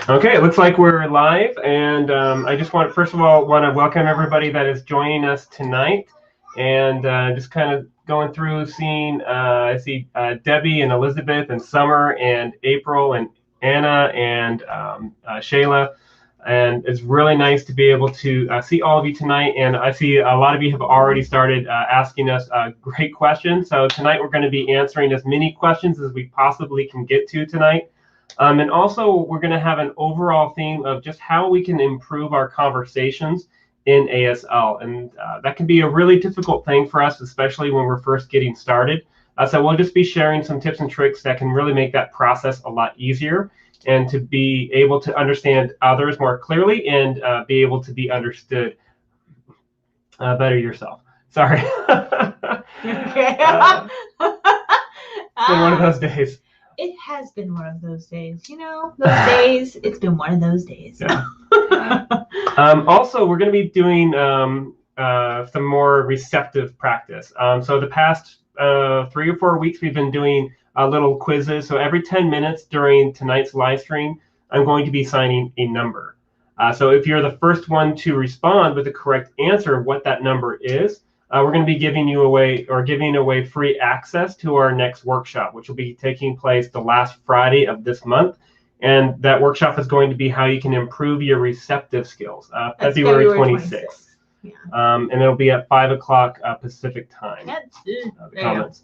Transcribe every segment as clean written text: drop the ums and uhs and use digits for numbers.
Okay, it looks like we're live, and I just first of all, want to welcome everybody that is joining us tonight, and just kind of going through, seeing, I see Debbie and Elizabeth and Summer and April and Anna and Shayla, and it's really nice to be able to see all of you tonight, and I see a lot of you have already started asking us great questions, so tonight we're going to be answering as many questions as we possibly can get to tonight. And also, we're going to have an overall theme of just how we can improve our conversations in ASL. And that can be a really difficult thing for us, especially when we're first getting started. So we'll just be sharing some tips and tricks that can really make that process a lot easier and to be able to understand others more clearly and be able to be understood better yourself. Sorry. It's been one of those days. It has been one of those days, you know, those days, it's been one of those days. Yeah. Also, we're going to be doing some more receptive practice. So the past 3 or 4 weeks, we've been doing little quizzes. So every 10 minutes during tonight's live stream, I'm going to be signing a number. So if you're the first one to respond with the correct answer of what that number is, we're going to be giving away free access to our next workshop, which will be taking place the last Friday of this month. And that workshop is going to be how you can improve your receptive skills, February 26th. Yeah. And it'll be at 5 o'clock Pacific time. Comments.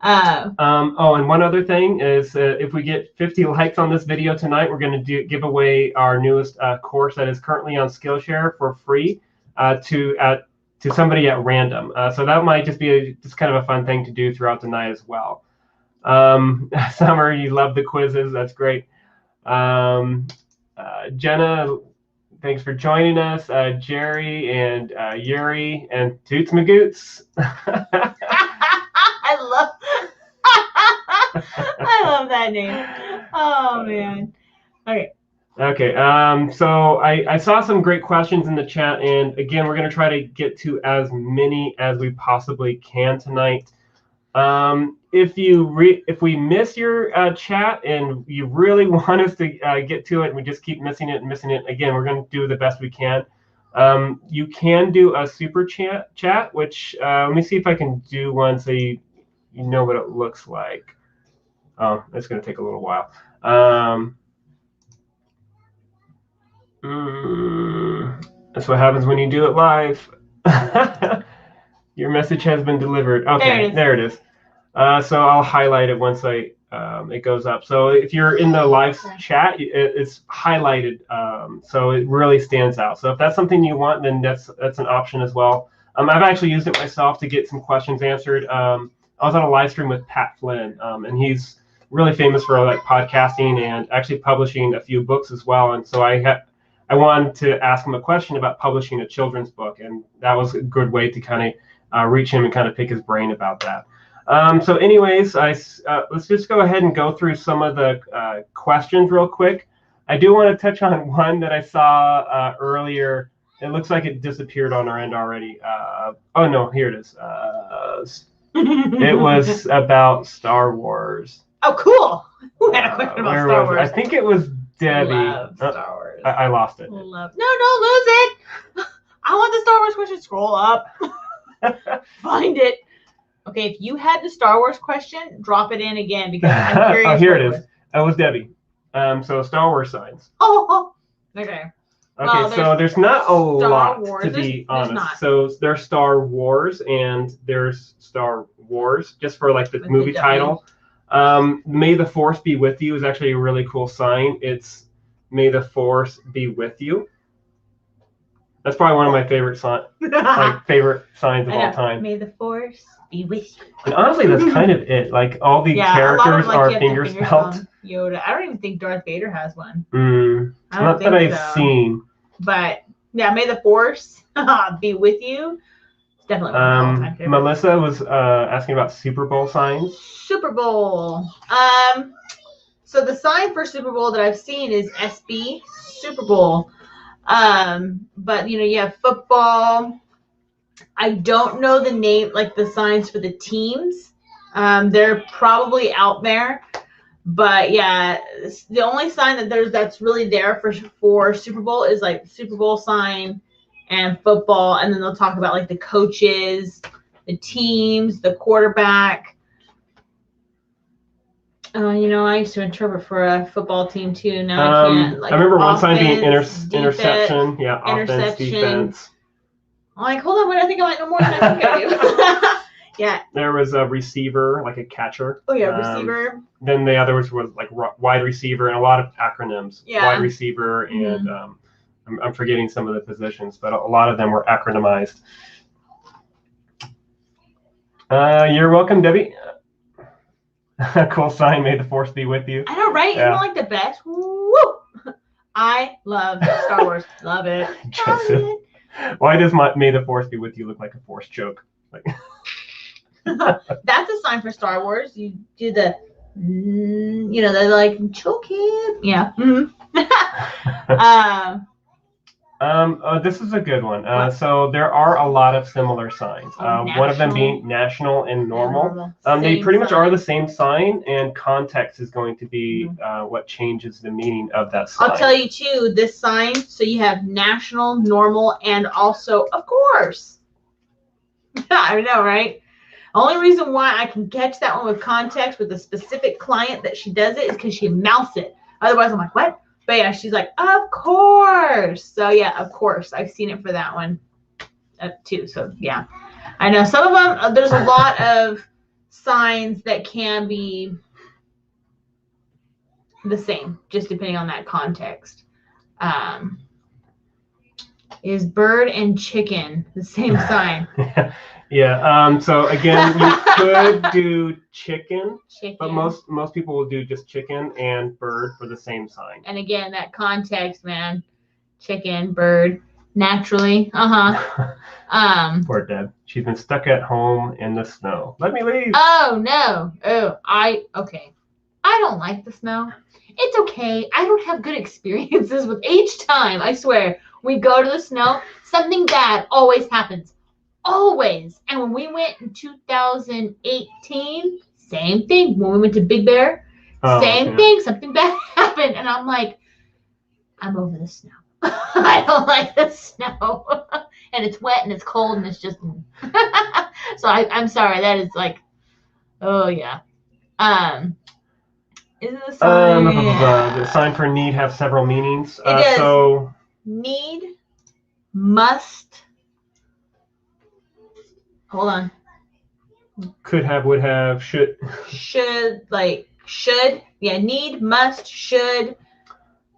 Oh, and one other thing is if we get 50 likes on this video tonight, we're going to give away our newest course that is currently on Skillshare for free to somebody at random. So that might just be just kind of a fun thing to do throughout the night as well. Summer, you love the quizzes. That's great. Jenna, thanks for joining us. Jerry and Yuri and Toots Magoots. I love that name. Oh, man. Okay. Okay, so I saw some great questions in the chat, and again, we're going to try to get to as many as we possibly can tonight. If we miss your chat and you really want us to get to it, and we just keep missing it, again, we're going to do the best we can. You can do a super chat, which let me see if I can do one so you know what it looks like. Oh, it's going to take a little while. That's what happens when you do it live. Your message has been delivered. Okay, there it is. So I'll highlight it once it goes up. So if you're in the live chat, it's highlighted, so it really stands out. So if that's something you want, then that's an option as well. I've actually used it myself to get some questions answered. I was on a live stream with Pat Flynn, and he's really famous for like podcasting and actually publishing a few books as well. And so I wanted to ask him a question about publishing a children's book, and that was a good way to kind of reach him and kind of pick his brain about that. So anyways, let's just go ahead and go through some of the questions real quick. I do want to touch on one that I saw earlier. It looks like it disappeared on our end already. Oh, no, here it is. It was about Star Wars. Oh, cool. Who had a question about Star Wars? I think it was Debbie. Love Star Wars. I lost it. No, don't lose it. I want the Star Wars question. Scroll up. Find it. Okay, if you had the Star Wars question, drop it in again because I'm curious. Oh, here it is. That was Debbie. So Star Wars signs. Oh, okay. Okay, well, so there's not a lot, to be honest. So there's Star Wars and there's Star Wars, just for like the movie title. May the Force be with you is actually a really cool sign. It's May the Force be with you. That's probably one of my favorite signs of all time. May the Force be with you. And honestly, that's kind of it. Like all the characters are finger spelt. Yoda. I don't even think Darth Vader has one. Not that I've seen. But yeah, May the Force be with you. It's definitely one of my all-time favorites. Melissa was asking about Super Bowl signs. Super Bowl. So the sign for Super Bowl that I've seen is SB, Super Bowl. But you have football. I don't know the name, like the signs for the teams. They're probably out there, But yeah, the only sign that's really there for Super Bowl is like Super Bowl sign and football, and then they'll talk about like the coaches, the teams, the quarterback. I used to interpret for a football team too. Now I can't. Like, I remember one sign being offense, interception. Yeah, offense, interception. defense. I'm like, hold on, I think I might know more than I think I do. Yeah. There was a receiver, like a catcher. Oh yeah, receiver. Then the others were like wide receiver and a lot of acronyms. Yeah. Wide receiver and I'm forgetting some of the positions, but a lot of them were acronymized. You're welcome, Debbie. Cool sign. May the force be with you. I know, right? Yeah. Isn't it like the best? Woo! I love Star Wars. Love it. Joseph. Love it. Why does May the force be with you look like a force joke? Like. That's a sign for Star Wars. You do the, they're like choke him. Yeah. This is a good one. So there are a lot of similar signs. One of them being national and normal. They pretty much are the same sign, and context is going to be what changes the meaning of that sign. I'll tell you too. This sign. So you have national, normal, and also, of course. I know, right? Only reason why I can catch that one with context with a specific client that she does it is because she mouths it. Otherwise, I'm like, what? But yeah, she's like, of course. So yeah, of course. I've seen it for that one too. So yeah, I know some of them, there's a lot of signs that can be the same, just depending on that context. Is bird and chicken the same sign? Yeah. So again, you could do chicken, but most people will do just chicken and bird for the same sign. And again, that context, man. Chicken, bird, naturally. Poor Deb. She's been stuck at home in the snow. Let me leave. Oh no. Okay. I don't like the snow. It's okay. I don't have good experiences with each time. I swear, we go to the snow, something bad always happens. Always. And when we went in 2018, same thing. When we went to Big Bear, same thing. Something bad happened. And I'm like, I'm over the snow. I don't like the snow. And it's wet and it's cold and it's just. So I'm sorry. That is like, oh yeah. Is it the sign? The sign for need have several meanings. It does. So need, must. Hold on. Could have, would have, should. Should. Yeah, need, must, should.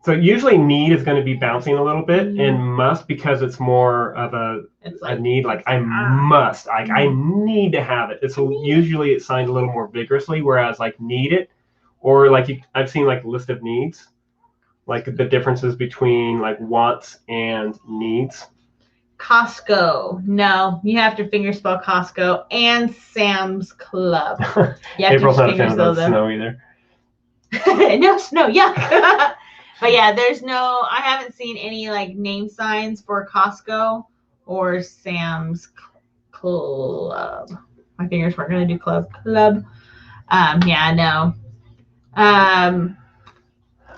So usually need is going to be bouncing a little bit, and must because it's more of a need. Like I must. I need to have it. So usually it's signed a little more vigorously, whereas like need it, or like I've seen like list of needs, like the differences between like wants and needs. Costco. No, you have to fingerspell Costco and Sam's Club. April's not a fan of the snow either. No snow, yuck. But yeah, I haven't seen any like name signs for Costco or Sam's Club. My fingers weren't gonna do club. Yeah, no.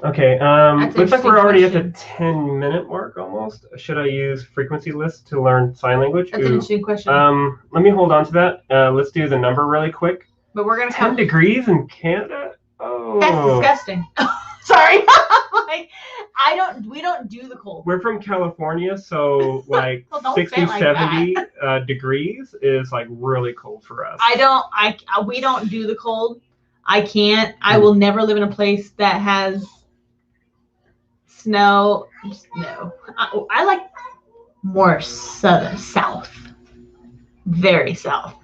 Okay, looks like we're already at the 10-minute mark almost. Should I use frequency list to learn sign language? That's an interesting question. Let me hold on to that. Let's do the number really quick. But we're gonna 10 degrees in Canada? Oh. That's disgusting. Sorry. We don't do the cold. We're from California, so like 60, 70 degrees is like really cold for us. We don't do the cold. I can't. I will never live in a place that has snow. No. I like more south. Very south.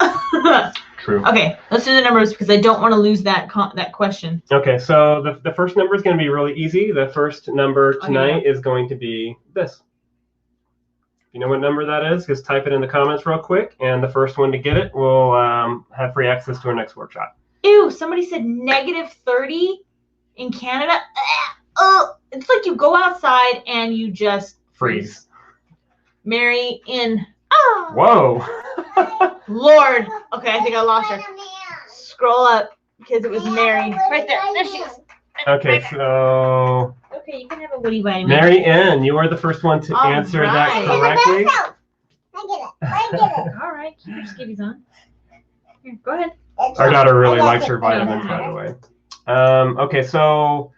True. Okay, let's do the numbers because I don't want to lose that question. Okay, so the first number is going to be really easy. The first number tonight is going to be this. If you know what number that is, just type it in the comments real quick, and the first one to get it will have free access to our next workshop. Ew, somebody said -30 in Canada. It's like you go outside and you just freeze. Mary in. Whoa. Lord. Okay, I think I lost her. Scroll up. because it was Mary. Right there. There she is. Okay, so Okay, you can have a Woody vitamin. Mary Ann, you are the first one to answer that correctly. I get it. All right, keep your skivvies on. Here, go ahead. Our daughter really likes her vitamins, by the way. Okay, so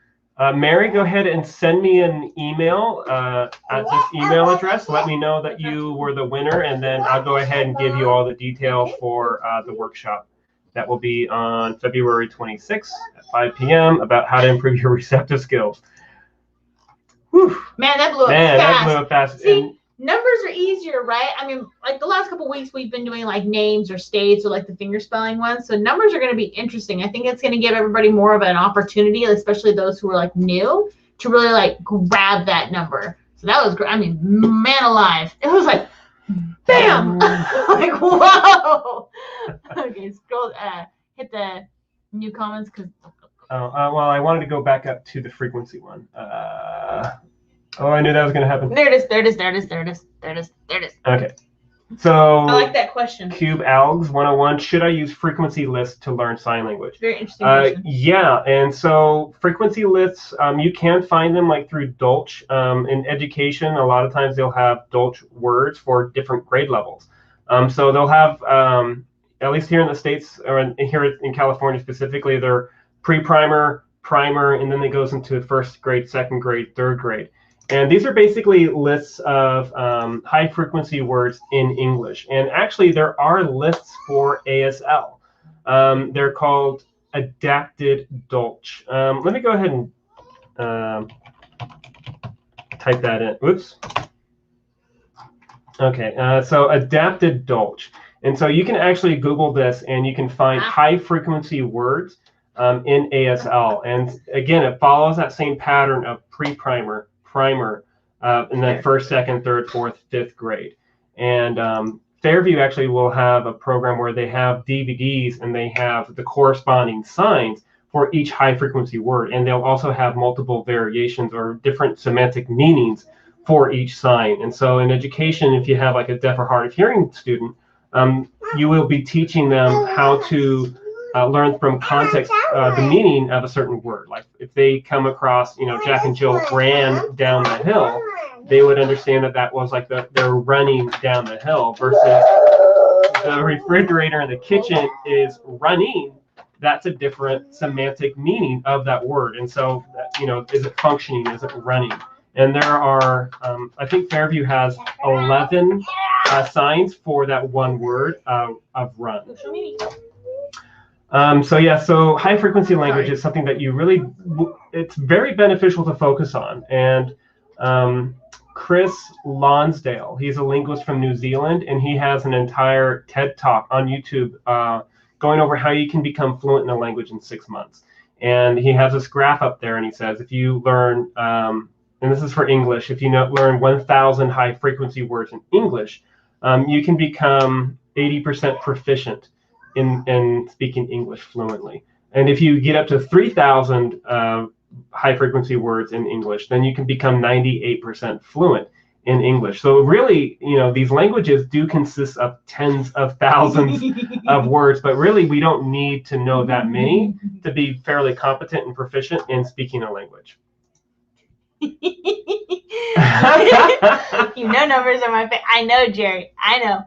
Mary, go ahead and send me an email at this email address. Let me know that you were the winner, and then I'll go ahead and give you all the details for the workshop. That will be on February 26th at 5 p.m. about how to improve your receptive skills. Whew. Man, that blew up fast. That blew up fast. See, numbers are easier, right? I mean, like the last couple of weeks, we've been doing like names or states or like the finger spelling ones. So numbers are going to be interesting. I think it's going to give everybody more of an opportunity, especially those who are like new, to really like grab that number. So that was great. I mean, man alive. It was like, bam! Like, whoa! Okay, scroll, hit the new comments because. Well, I wanted to go back up to the frequency one. I knew that was going to happen. There it is. There it is. There it is. There it is. There it is. There it is. Okay. So. I like that question. Cube Algs 101. Should I use frequency lists to learn sign language? Very interesting question. Yeah, and so frequency lists, you can find them like through Dolch. In education, a lot of times they'll have Dolch words for different grade levels. So they'll have, at least here in the States, or here in California specifically, they're pre-primer, primer, and then it goes into first grade, second grade, third grade. And these are basically lists of high-frequency words in English. And actually, there are lists for ASL. They're called adapted Dolch. Let me go ahead and type that in. Oops. Okay, so adapted Dolch. And so you can actually Google this, and you can find high-frequency words in ASL. And again, it follows that same pattern of pre-primer, primer, and then first, second, third, fourth, fifth grade. And Fairview actually will have a program where they have DVDs and they have the corresponding signs for each high frequency word. And they'll also have multiple variations or different semantic meanings for each sign. And so in education, if you have like a deaf or hard of hearing student, you will be teaching them how to learn from context the meaning of a certain word. Like if they come across, Jack and Jill ran down the hill, they would understand that that was like they're running down the hill versus the refrigerator in the kitchen is running. That's a different semantic meaning of that word. And so, is it functioning? Is it running? And there are, I think Fairview has 11 signs for that one word of run. So high frequency language is something that you really, it's very beneficial to focus on. And Chris Lonsdale, he's a linguist from New Zealand, and he has an entire TED Talk on YouTube going over how you can become fluent in a language in 6 months. And he has this graph up there, and he says if you learn, and this is for English, if you learn 1,000 high frequency words in English, you can become 80% proficient in speaking English fluently. And if you get up to 3,000 high frequency words in English, then you can become 98% fluent in English. So really, these languages do consist of tens of thousands of words, but really we don't need to know that many to be fairly competent and proficient in speaking a language. Numbers are my favorite. I know, Jerry. I know.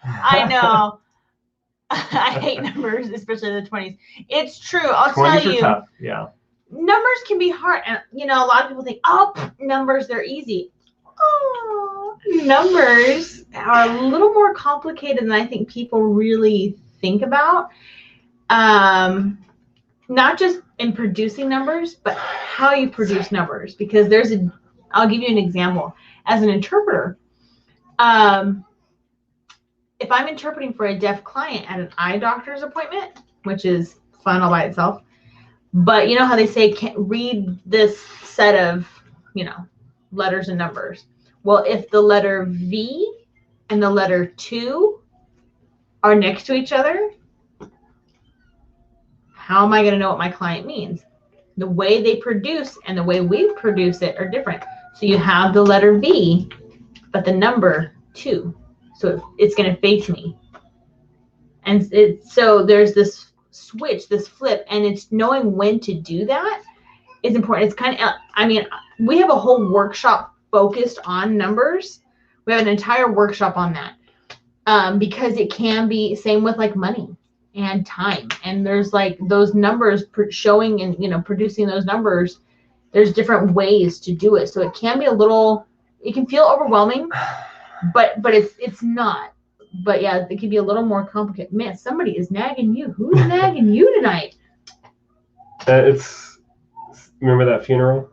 I know. I hate numbers, especially the 20s. It's true. I'll tell you. 20s are tough. Yeah. Numbers can be hard. And, a lot of people think, numbers, they're easy. Oh, numbers are a little more complicated than I think people really think about. Not just in producing numbers, but how you produce numbers. Because I'll give you an example. As an interpreter, if I'm interpreting for a deaf client at an eye doctor's appointment, which is fun all by itself, but you know how they say can't read this set of, letters and numbers. Well, if the letter V and the letter 2 are next to each other, how am I going to know what my client means? The way they produce and the way we produce it are different. So you have the letter V, but the number 2. So it's going to face me. And so there's this switch, this flip, and it's knowing when to do that is important. It's kind of, I mean, we have a whole workshop focused on numbers. We have an entire workshop on that because it can be same with like money and time. And there's like those numbers showing and, you know, producing those numbers. There's different ways to do it. So it can be a little, it can feel overwhelming, but it's not. But yeah, it can be a little more complicated. Man, somebody is nagging you. Who's nagging you tonight? It's, remember that funeral?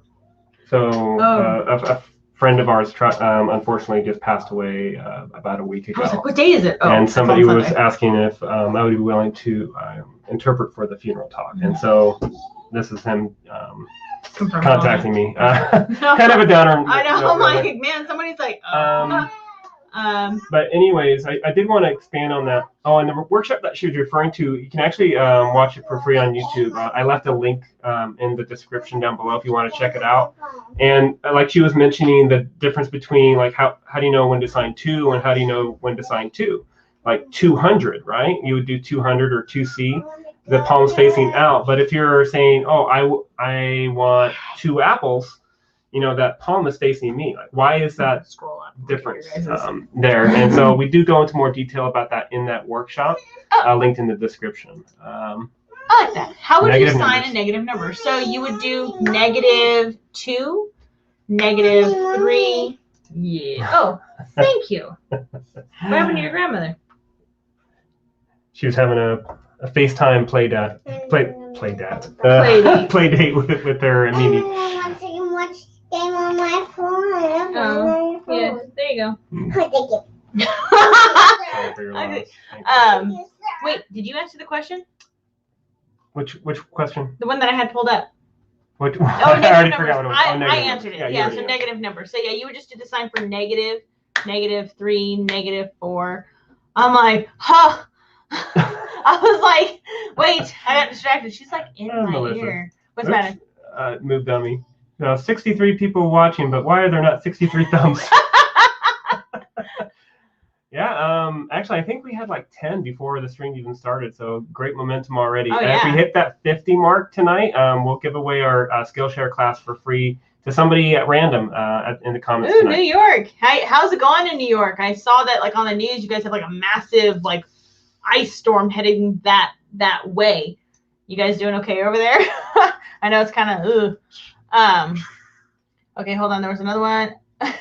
So a friend of ours unfortunately just passed away about a week ago. I was like, what day is it? Oh, and somebody was asking if I would be willing to interpret for the funeral talk. And so this is him contacting me. Kind of a downer. I know. I'm like, man, somebody's like, but anyways, I did want to expand on that. Oh, and the workshop that she was referring to, you can actually watch it for free on YouTube. I left a link in the description down below if you want to check it out. And like she was mentioning, the difference between like how do you know when to sign 2 and how do you know when to sign 2? Like 200, right? You would do 200 or 2C, the palms facing out. But if you're saying, oh, I want 2 apples, you know, that palm is facing me. Like, why is that difference there? And so we do go into more detail about that in that workshop, linked in the description. I like that. How would you sign a negative number? So you would do -2, -3. Yeah. Oh, thank you. What happened to your grandmother? She was having a FaceTime play date with her Mimi. Game on my phone. Oh, yeah. There you go. Wait, did you answer the question? Which question? The one that I had pulled up. Which? Oh, I already forgot what it was. I answered it. Yeah, so negative numbers. So yeah, you would just do the sign for negative, -3, -4. I'm like, huh. I was like, wait, I got distracted. She's like in my Melissa. ear. What's the matter? Move dummy. No, 63 people watching, but why are there not 63 thumbs? Yeah, actually, I think we had like 10 before the stream even started, so great momentum already. Oh, and yeah. if we hit that 50 mark tonight, we'll give away our Skillshare class for free to somebody at random in the comments tonight. New York. How's it going in New York? I saw that like on the news, you guys have like a massive like ice storm heading that way. You guys doing okay over there? I know it's kind of okay, hold on. There was another one.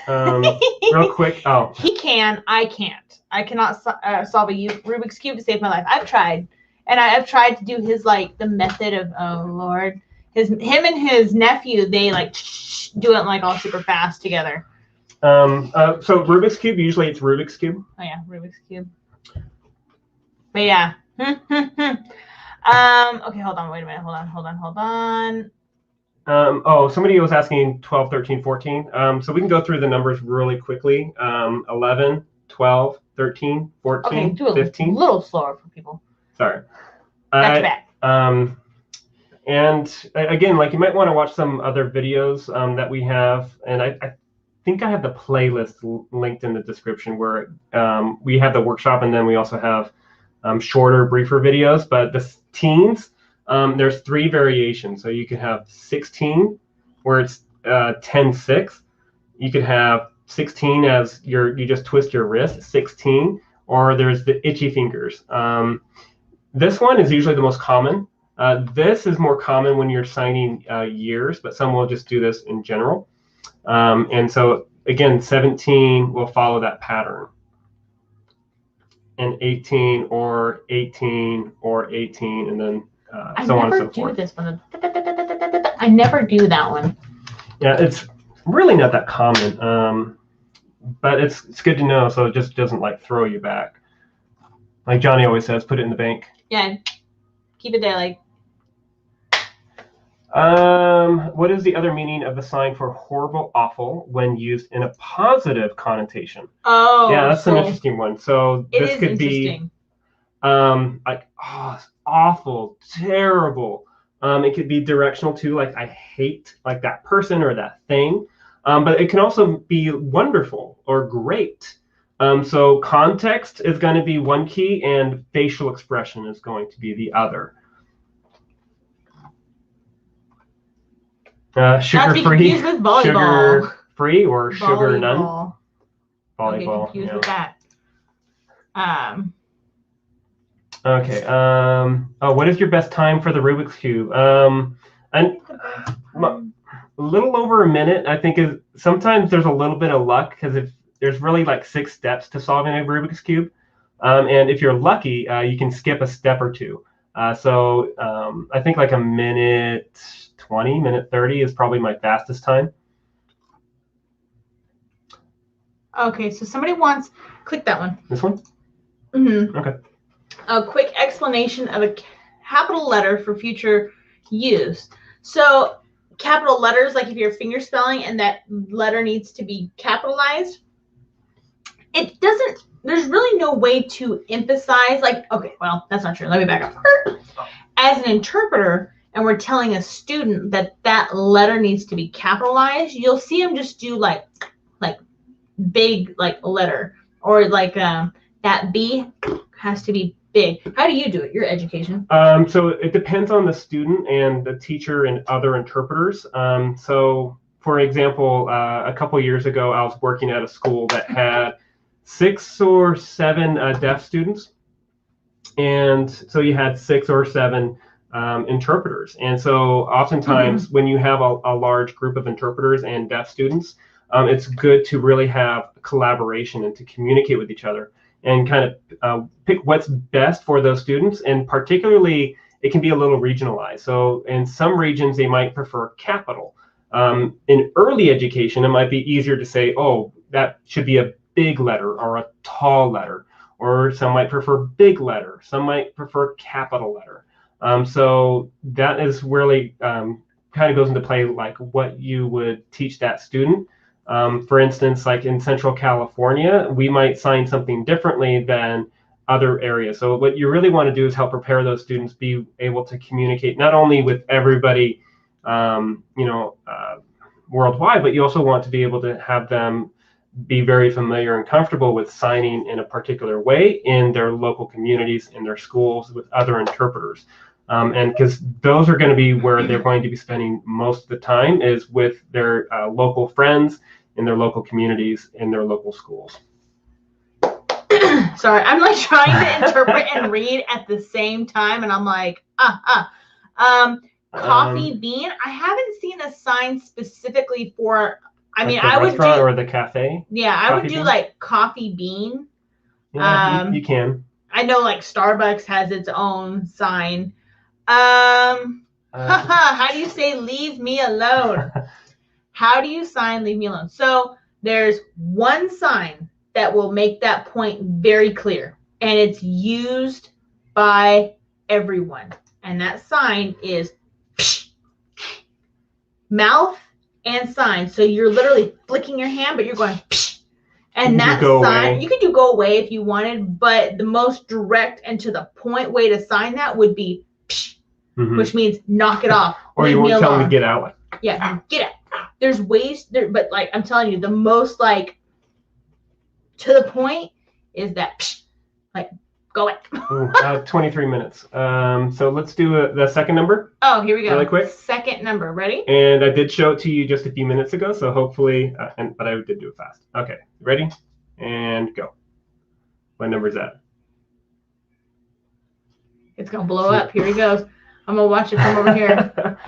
Real quick. Oh. He can. I can't. I cannot solve a Rubik's Cube to save my life. I've tried. And I've tried to do his, like, the method of, oh, Lord. Him and his nephew, they, like, do it, like, all super fast together. So Rubik's Cube, usually it's Rubik's Cube. Oh, yeah, Rubik's Cube. But, yeah. Okay, hold on. Wait a minute. Hold on. Somebody was asking 12, 13, 14. So we can go through the numbers really quickly. 11, 12, 13, 14, okay, do 15. A little slower for people. Sorry. Got your back. And again, like you might want to watch some other videos that we have. And I think I have the playlist linked in the description where we have the workshop and then we also have shorter, briefer videos. But the teens, there's 3 variations. So you could have 16 where it's 10-6. You could have 16 as you just twist your wrist, 16, or there's the itchy fingers. This one is usually the most common. This is more common when you're signing years, but some will just do this in general. And so again, 17 will follow that pattern. And 18 or 18 or 18, and then so on and so forth. This one. I never do that one. Yeah, it's really not that common, but it's good to know, so it just doesn't like throw you back. Like Johnny always says, put it in the bank. Yeah, keep it there. Like. What is the other meaning of the sign for horrible, awful when used in a positive connotation? Oh, yeah, that's an interesting one. So this could be like, oh, it's awful, terrible. It could be directional too, like I hate like that person or that thing. But it can also be wonderful or great. So context is going to be one key, and facial expression is going to be the other. Sugar-free, sugar-free, or sugar none? Volleyball. Confused with that. Okay. Oh, what is your best time for the Rubik's Cube? A little over a minute. I think sometimes there's a little bit of luck because if there's really like 6 steps to solving a Rubik's Cube, and if you're lucky, you can skip a step or two. So I think like a minute 20, minute 30 is probably my fastest time. Okay, so somebody wants, click that one. This one? Mm-hmm. Okay. A quick explanation of a capital letter for future use. So capital letters, like if you're finger spelling and that letter needs to be capitalized, it doesn't, there's really no way to emphasize, like, okay, well, that's not true. Let me back up. As an interpreter, and we're telling a student that that letter needs to be capitalized, you'll see them just do like big like letter, or like that B has to be big. How do you do it? Your education? So it depends on the student and the teacher and other interpreters. So for example, a couple years ago, I was working at a school that had 6 or 7 deaf students, and so you had 6 or 7 interpreters. And so oftentimes when you have a large group of interpreters and deaf students, it's good to really have collaboration and to communicate with each other and kind of pick what's best for those students. And particularly, it can be a little regionalized. So in some regions, they might prefer capital. In early education, it might be easier to say, oh, that should be a big letter or a tall letter. Or some might prefer big letter. Some might prefer capital letter. So that is really kind of goes into play, like what you would teach that student. For instance, like in Central California, we might sign something differently than other areas. So what you really want to do is help prepare those students be able to communicate not only with everybody, worldwide, but you also want to be able to have them be very familiar and comfortable with signing in a particular way in their local communities, in their schools, with other interpreters. And because those are going to be where they're going to be spending most of the time, is with their local friends in their local communities, in their local schools. Sorry, I'm like trying to interpret and read at the same time, and I'm like, coffee bean. I haven't seen a sign specifically for. I mean, I would do, or the cafe. Yeah, I would do bean? Like coffee bean. Yeah, you can. I know like Starbucks has its own sign. How do you say leave me alone? How do you sign leave me alone? So there's one sign that will make that point very clear, and it's used by everyone. And that sign is mouth and sign. So you're literally flicking your hand, but you're going and that sign, you can do go away if you wanted, but the most direct and to the point way to sign that would be which means knock it off. Or you won't tell them to get out. Yeah, get out. There's ways there, but like I'm telling you, the most like to the point is that like go away. 23 minutes. So let's do the second number. Oh, here we go. Really quick. Second number. Ready? And I did show it to you just a few minutes ago, so hopefully, but I did do it fast. Okay, ready? And go. What number is that? It's going to blow up. Here he goes. I'm going to watch it from over here.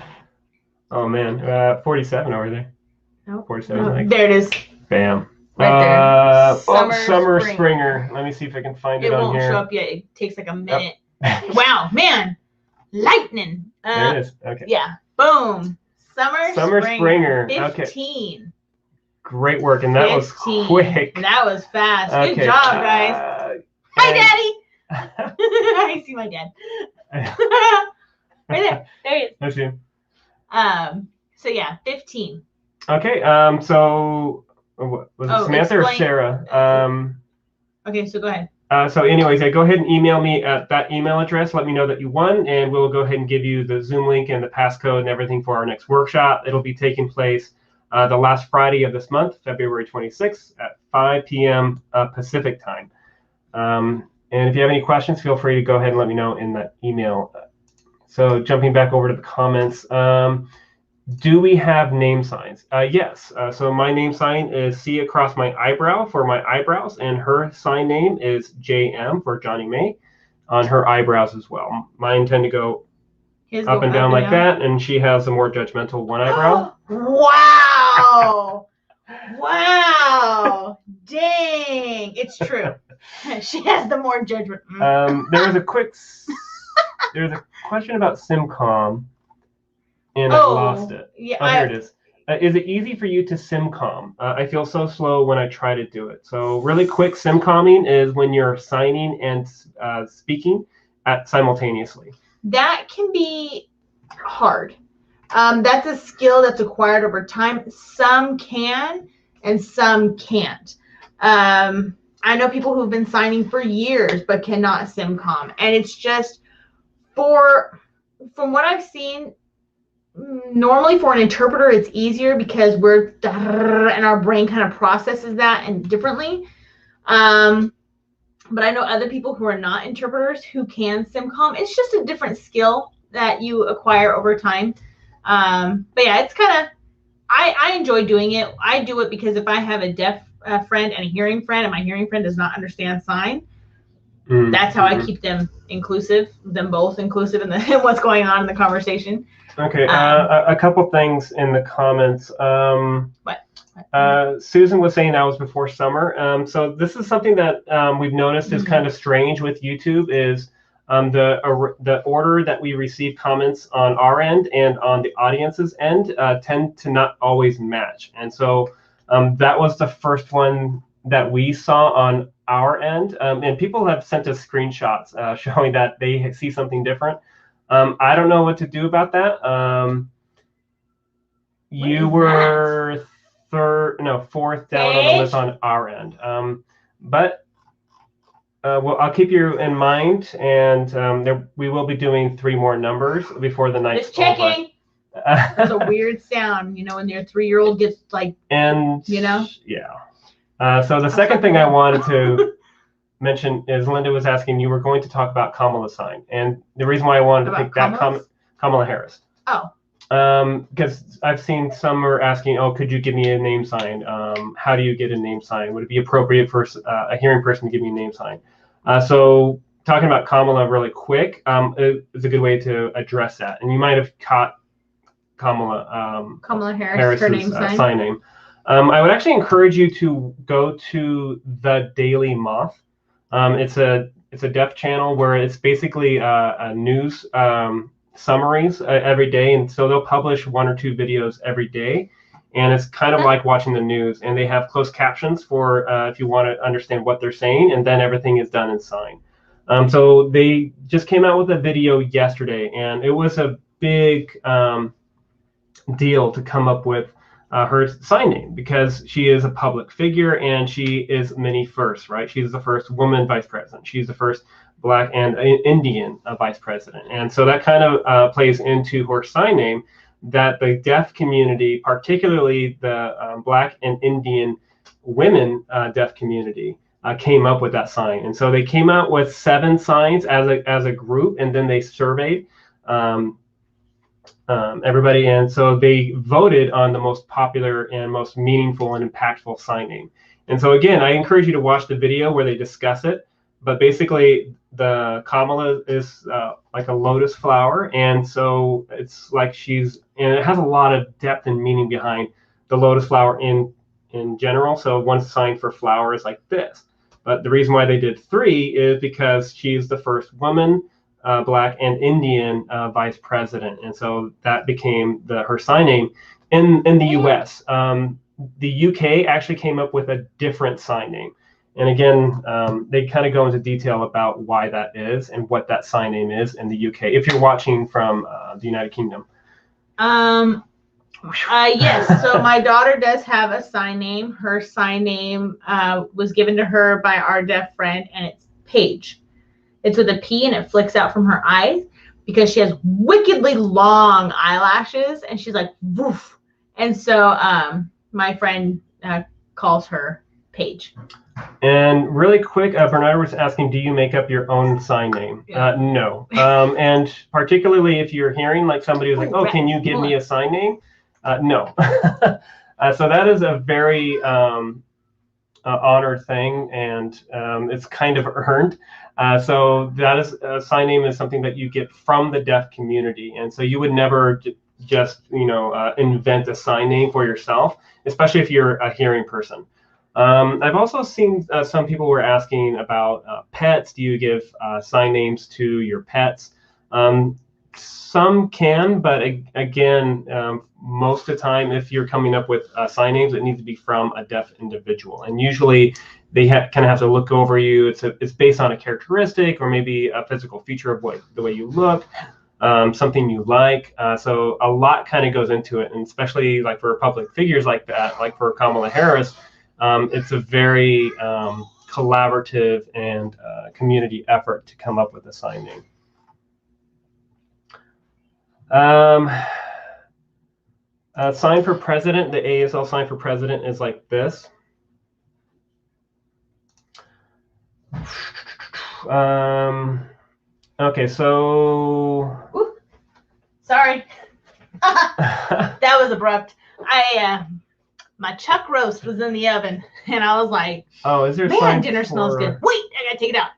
Oh, man. 47 over there. Nope. 47. No, there it is. Bam. Right there. Summer Springer. Let me see if I can find it on here. It won't show up yet. It takes like a minute. Wow, man. Lightning. There it is. Okay. Yeah. Boom. Summer Springer. 15. Okay. Great work. And that 15. Was quick. That was fast. Okay. Good job, guys. Hi, Daddy. I see my dad. Right there. There he is. That's you. So yeah, 15. Okay. So was it Samantha or Sarah? Okay, so go ahead. So anyways, go ahead and email me at that email address. Let me know that you won, and we'll go ahead and give you the Zoom link and the passcode and everything for our next workshop. It'll be taking place the last Friday of this month, February 26th at 5 p.m. Pacific time. And if you have any questions, feel free to go ahead and let me know in that email. So jumping back over to the comments, do we have name signs? Yes. So my name sign is C across my eyebrow for my eyebrows, and her sign name is JM for Johnny May on her eyebrows as well. Mine tend to go up and down like that, and she has a more judgmental one eyebrow. Wow! Wow! Dang! It's true. She has the more judgment. There was a question about SIMCOM, and I lost it. Yeah, here it is. Is it easy for you to SIMCOM? I feel so slow when I try to do it. So really quick, SIMCOMing is when you're signing and speaking simultaneously. That can be hard. That's a skill that's acquired over time. Some can and some can't. I know people who've been signing for years but cannot SIMCOM, and it's just from what I've seen, normally for an interpreter it's easier because and our brain kind of processes that and differently. But I know other people who are not interpreters who can SIMCOM. It's just a different skill that you acquire over time. But yeah, it's kind of, I enjoy doing it. I do it because if I have a deaf friend and a hearing friend, and my hearing friend does not understand sign, that's how I keep them both inclusive in what's going on in the conversation. Okay, a couple things in the comments. Susan was saying that was before summer. So this is something that we've noticed is kind of strange with YouTube is the order that we receive comments on our end and on the audience's end tend to not always match. And so that was the first one that we saw on our end. And people have sent us screenshots showing that they see something different. I don't know what to do about that. You were fourth down on the list on our end. But well, I'll keep you in mind, and we will be doing 3 more numbers before the night's Just checking. That's a weird sound, when your 3-year-old gets like, Yeah. So the second thing I wanted to mention is Linda was asking, you were going to talk about Kamala's sign, and the reason why I wanted to pick that Kamala Harris. Oh. Because I've seen some are asking, could you give me a name sign? How do you get a name sign? Would it be appropriate for a hearing person to give me a name sign? So talking about Kamala really quick is a good way to address that. And you might have caught Kamala Harris's her name sign name. I would actually encourage you to go to the Daily Moth. It's a deaf channel where it's basically a news summaries every day, and so they'll publish 1 or 2 videos every day, and it's kind of like watching the news, and they have closed captions for if you want to understand what they're saying, and then everything is done in sign. So they just came out with a video yesterday, and it was a big deal to come up with her sign name because she is a public figure and she is many firsts, right? She's the first woman vice president. She's the first Black and Indian vice president. And so that kind of plays into her sign name that the deaf community, particularly the Black and Indian women deaf community, came up with that sign. And so they came out with 7 signs as a group, and then they surveyed everybody, and so they voted on the most popular and most meaningful and impactful sign name. And so again, I encourage you to watch the video where they discuss it. But basically, the Kamala is like a lotus flower, and so it's like and it has a lot of depth and meaning behind the lotus flower in general. So one sign for flower is like this. But the reason why they did 3 is because she's the first woman, Black and Indian vice president, and so that became her sign name in the U.S. The U.K. actually came up with a different sign name, and again, they kind of go into detail about why that is and what that sign name is in the U.K. If you're watching from the United Kingdom. Yes. So my daughter does have a sign name. Her sign name was given to her by our deaf friend, and it's Paige. It's with a P, and it flicks out from her eyes because she has wickedly long eyelashes, and she's like, woof. And so my friend calls her page. And really quick, Bernard was asking, do you make up your own sign name? Yeah. No. And particularly if you're hearing like somebody who's like, oh, can you give me a sign name? No. So that is a very honored thing, and it's kind of earned. So that is a sign name is something that you get from the deaf community, and so you would never just invent a sign name for yourself, especially if you're a hearing person. I've also seen some people were asking about pets. Do you give sign names to your pets? Some can, but again, most of the time, if you're coming up with sign names, it needs to be from a deaf individual. And usually they kind of have to look over you. It's based on a characteristic or maybe a physical feature of the way you look, something you like. So a lot kind of goes into it, and especially like for public figures like that, like for Kamala Harris, it's a very collaborative and community effort to come up with a sign name. Sign for president, the ASL sign for president is like this. Okay, so. Ooh, sorry. That was abrupt. My chuck roast was in the oven, and I was like, oh, is there a man, sign dinner smells good. Wait, I gotta take it out.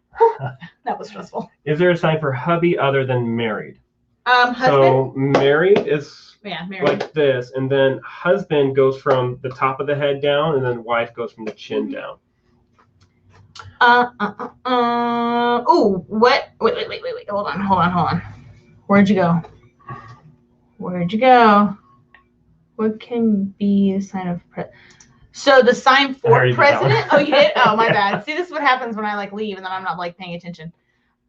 That was stressful. Is there a sign for hubby other than married? Husband. So married is married. Like this, and then husband goes from the top of the head down, and then wife goes from the chin down. Oh, what? Wait. Hold on. Where'd you go? What can be the sign of So the sign for president? Oh, you did? Oh, my bad. See, this is what happens when I like leave and then I'm not like paying attention.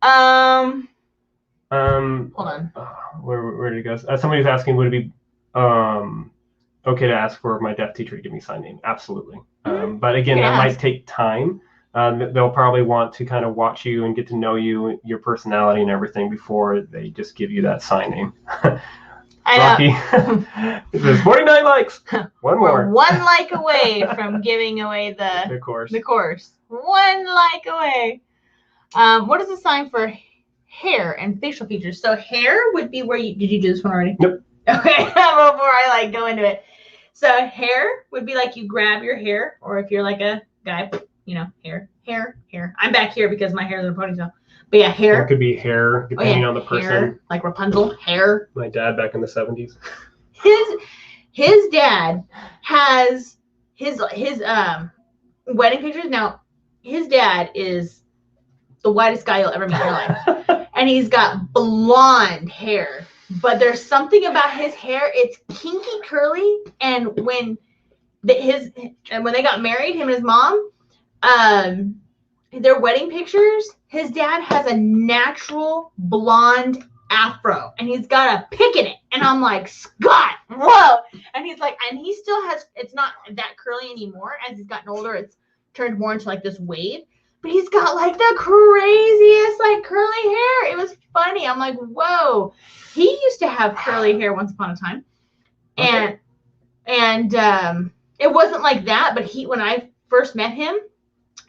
Hold on. Where did it go? Somebody was asking, would it be okay to ask for my deaf teacher to give me a sign name? Absolutely. But again, that might take time. They'll probably want to kind of watch you and get to know you, your personality and everything before they just give you that sign name. Rocky says 49 likes. One more. We're 1 like away from giving away the course. The course. 1 like away. What is the sign for hair and facial features? So hair would be where did you do this one already? Nope. Okay, before I go into it. So hair would be like you grab your hair, or if you're like a guy, hair. I'm back here because my hair is in a ponytail. But yeah, hair. It could be hair, depending on the person. Hair, like Rapunzel, hair. My dad back in the 70s. His dad has his wedding pictures. Now, his dad is the whitest guy you'll ever meet in your life. And he's got blonde hair. But there's something about his hair, it's kinky curly. And when they got married, him and his mom, their wedding pictures, his dad has a natural blonde afro and he's got a pick in it. And I'm like, Scott, whoa. And he's like, and he still has, it's not that curly anymore. As he's gotten older, it's turned more into like this wave. But he's got like the craziest like curly hair. It was funny. I'm like, whoa. He used to have curly hair once upon a time. Okay. And it wasn't like that, but when I first met him,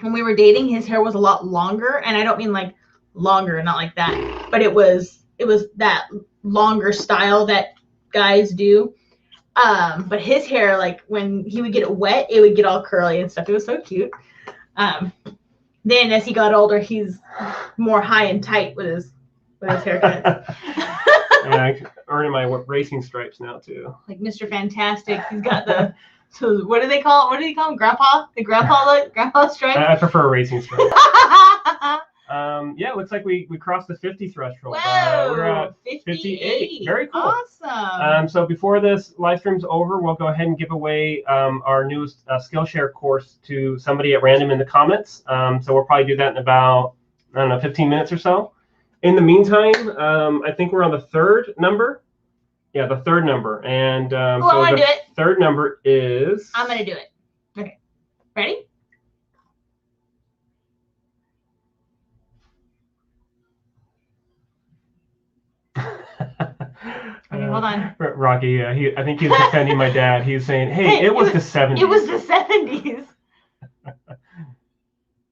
when we were dating, his hair was a lot longer, and I don't mean like longer, not like that, but it was that longer style that guys do. But his hair, like when he would get it wet, it would get all curly and stuff. It was so cute. Then as he got older, he's more high and tight with his haircut. Yeah, earning my racing stripes now too. Like Mr. Fantastic, he's got the. So what do they call it? What do you call him? Grandpa? The grandpa stripe? I prefer a racing stripe. Yeah, it looks like we crossed the 50 threshold. Whoa, we're at 58. Very cool. Awesome. So before this live stream's over, we'll go ahead and give away our newest Skillshare course to somebody at random in the comments. So we'll probably do that in about, 15 minutes or so. In the meantime, I think we're on the 3rd number. Yeah, the 3rd number. And I want to do it. 3rd number is... I'm going to do it. Okay. Ready? Okay, hold on. Rocky, I think he's defending my dad. He's saying, hey, it was the 70s. It was the 70s.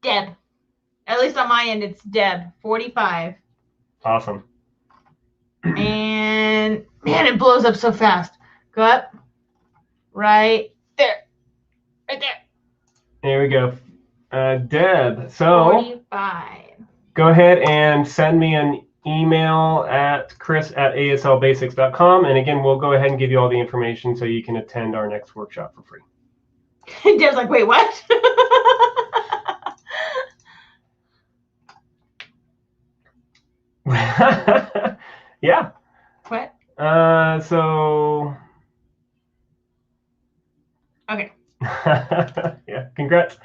Deb. At least on my end, it's Deb, 45. Awesome. And man, it blows up so fast. Go up. Right there. Right there. There we go. Deb, so 45. go ahead and send me an email at chris@aslbasics.com. And again, we'll go ahead and give you all the information so you can attend our next workshop for free. Deb's like, wait, what? Yeah. What? So. Okay. Yeah, congrats.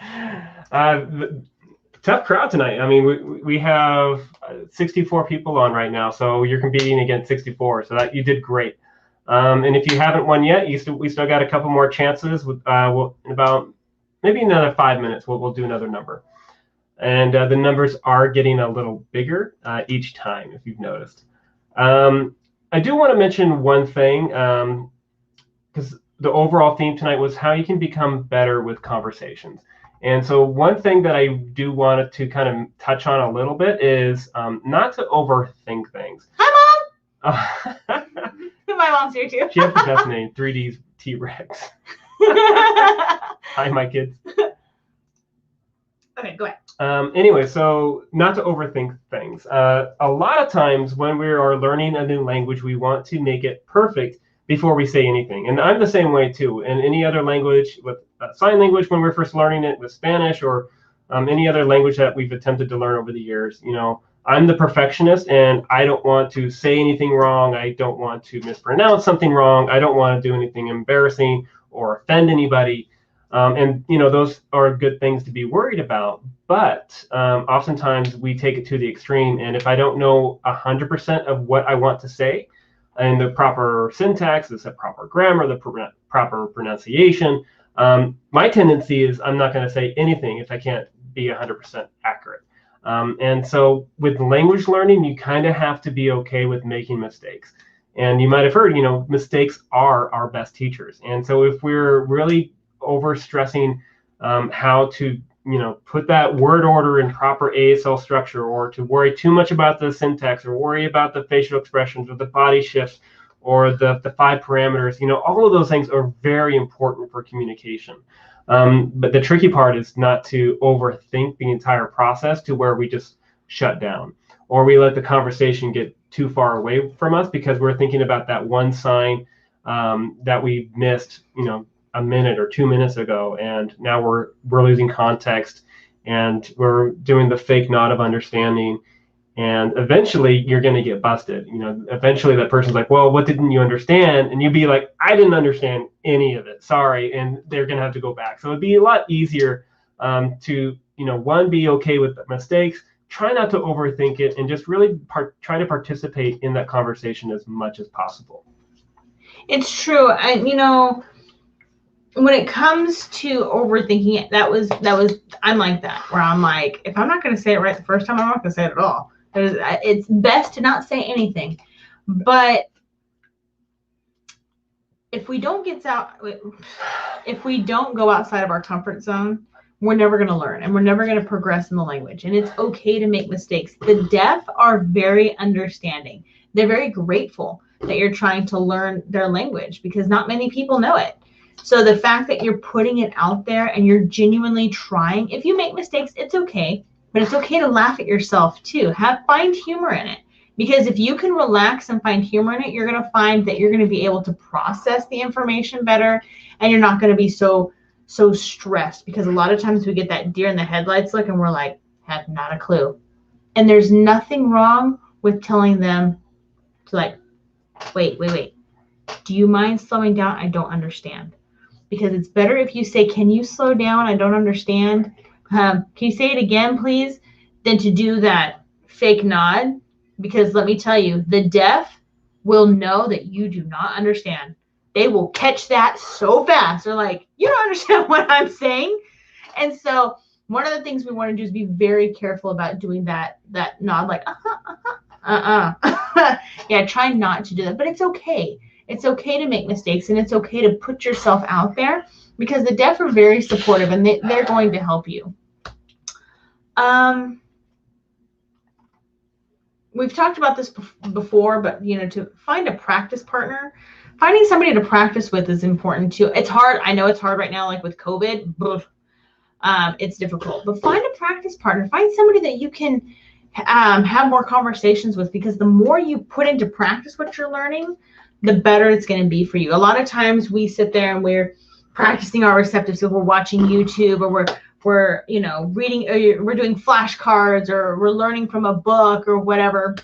Tough crowd tonight. I mean, we have 64 people on right now, so you're competing against 64. So that you did great. And if you haven't won yet, we still got a couple more chances. In about maybe another 5 minutes, we'll do another number. And the numbers are getting a little bigger each time, if you've noticed. I do want to mention one thing, because the overall theme tonight was how you can become better with conversations. And so one thing that I do want to kind of touch on a little bit is not to overthink things. Hi, Mom. My mom's here too. She has the best name, 3D's T-Rex. Hi, my kids. Okay, go ahead. Anyway, so not to overthink things. A lot of times when we are learning a new language, we want to make it perfect before we say anything. And I'm the same way too. In any other language, with sign language, when we're first learning it, with Spanish or any other language that we've attempted to learn over the years, you know, I'm the perfectionist and I don't want to say anything wrong. I don't want to mispronounce something wrong. I don't want to do anything embarrassing or offend anybody. And, you know, those are good things to be worried about. But oftentimes we take it to the extreme. And if I don't know 100% of what I want to say and the proper syntax, the proper grammar, the proper pronunciation, my tendency is I'm not going to say anything if I can't be 100% accurate. And so with language learning, you kind of have to be okay with making mistakes. And you might have heard, you know, mistakes are our best teachers. And so if we're really over stressing how to, you know, put that word order in proper ASL structure, or to worry too much about the syntax, or worry about the facial expressions or the body shifts or the 5 parameters, you know, all of those things are very important for communication. But the tricky part is not to overthink the entire process to where we just shut down, or we let the conversation get too far away from us because we're thinking about that one sign that we missed, you know, a minute or 2 minutes ago, and now we're losing context, and we're doing the fake nod of understanding, and eventually you're going to get busted. You know, eventually that person's like, well, what didn't you understand? And you'd be like, I didn't understand any of it, sorry, and they're going to have to go back. So it'd be a lot easier to, you know, one, be okay with mistakes, try not to overthink it, and just really try to participate in that conversation as much as possible. It's true. And, you know, when it comes to overthinking it, that was I'm like that, where I'm like, if I'm not going to say it right the first time, I'm not going to say it at all. It's best to not say anything. But if we don't go outside of our comfort zone, we're never going to learn, and we're never going to progress in the language. And it's okay to make mistakes. The deaf are very understanding. They're very grateful that you're trying to learn their language, because not many people know it. So the fact that you're putting it out there and you're genuinely trying, if you make mistakes, it's okay, but it's okay to laugh at yourself too. Find humor in it, because if you can relax and find humor in it, you're going to find that you're going to be able to process the information better, and you're not going to be so stressed, because a lot of times we get that deer in the headlights look and we're like, have not a clue. And there's nothing wrong with telling them to, like, wait. Do you mind slowing down? I don't understand. Because it's better if you say, can you slow down? I don't understand. Can you say it again, please? Than to do that fake nod. Because let me tell you, the deaf will know that you do not understand. They will catch that so fast. They're like, you don't understand what I'm saying. And so one of the things we want to do is be very careful about doing that nod, like, yeah, try not to do that. But it's okay. It's okay to make mistakes, and it's okay to put yourself out there, because the deaf are very supportive, and they're going to help you. We've talked about this before, but to find a practice partner, finding somebody to practice with is important too. It's hard. I know it's hard right now, like with COVID. It's difficult, but find a practice partner. Find somebody that you can have more conversations with, because the more you put into practice what you're learning, the better it's going to be for you. A lot of times we sit there and we're practicing our receptive skills. We're watching YouTube, or we're reading, or we're doing flashcards, or we're learning from a book or whatever.